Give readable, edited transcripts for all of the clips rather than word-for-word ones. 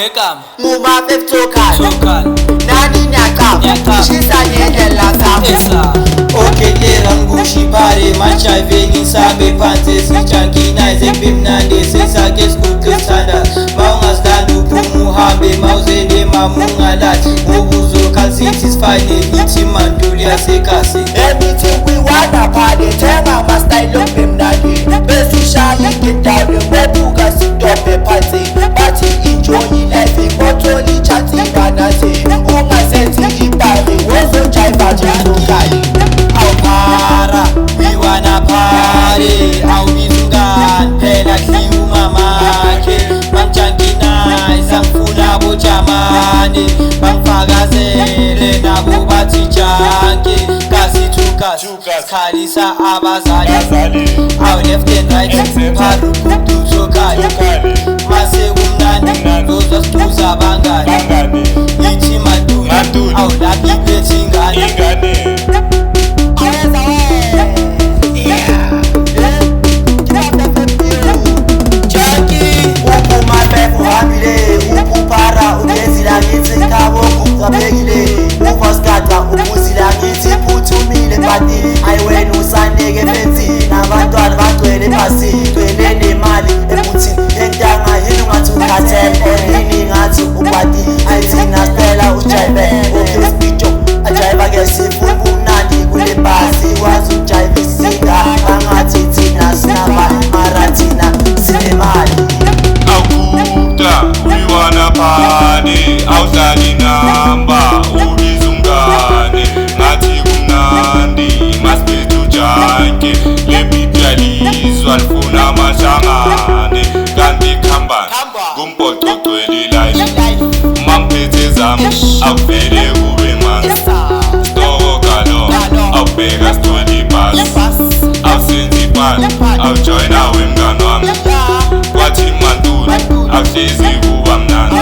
ngegama Muma peptokal Nani nyakam Shisa nyendela esa oketera ngushipare machaveni sambe panze sichankinaize bimnande sesake skukesanda maungaslandu pumuhambe mauzende mamungalati ubuzokasitisfane niti mandulia sekasi Anything we wanna party Tenga ma style up bimnande Besishayi gitawe Mwebuga sitope party Party enjoy life Motoli chatting banase Ungasenzi ipari Wozo jaiva jitokali we wanna party awubizungan phela khiyuma makhe bangjankinai samfuna bojamane bangifakazele nabo bathi janke kasi khalisa abazali aw left and right phalu kuduzokali mase kumnandi ngozwa siduza abangani ithi manduni aw laphi phethi ingane Uvoskata umuzila ngithi phuthumile badili ayiwena usaneke fenzini abantwana bagcwele phasini gcwele nemali ebuthini entanga yini ungathi ukhathele onini ngathi ubadili ayithina stela ujayive okrispicho ajayiva ke sifuna umnandi kule bhasi wazi ujayive singa angathi thina sinabani mara thina sinemali akuta we wanna party awuhlali namba ubizungane ngathi kumnandi masiphethu janke lemipyalizwa lifuna amashangane kanti khambani kumpoco gcwele life mamphethe zami akuvele kube manzi stokokalo awubheka sithole ibhasi awusenzi ipali awujoyina wemngani wami kwathi mantuni akuhlezi kuba mnandi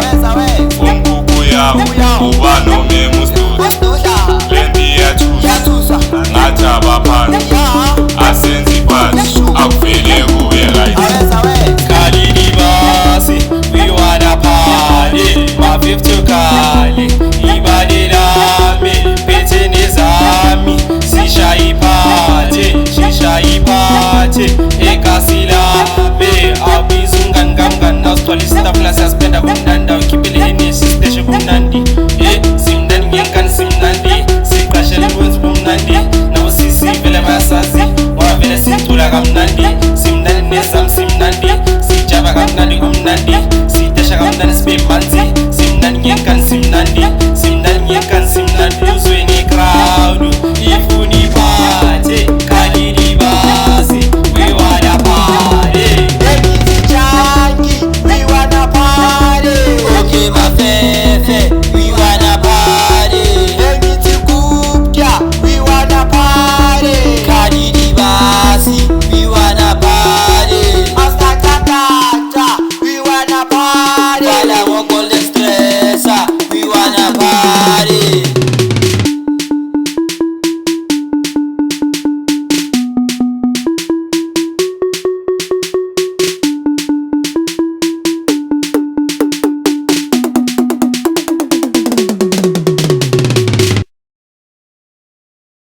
umkhukhu yawo uba nomema usituda lenti iyathusa ngathi abaphansi asenzi ipali akuvele kube right khalini basi we wanna party ma 50 kali ibali lami phethe nezami sisha iphathi ekasi lami awubizungani kamngani nawusithwala isitafula siyaspenda kumnandi awukhiphele henesi siteshe kumnandi simnandi ngenkani simnandi siqashele lwenzi kumnandi nabo sisi vele bayasazi ngoba vele sicula kamnandi simnandi nezami simnandi sijaba kamnandi kumnandi sitesha kamnandi sibe manzi simnandi ngenkani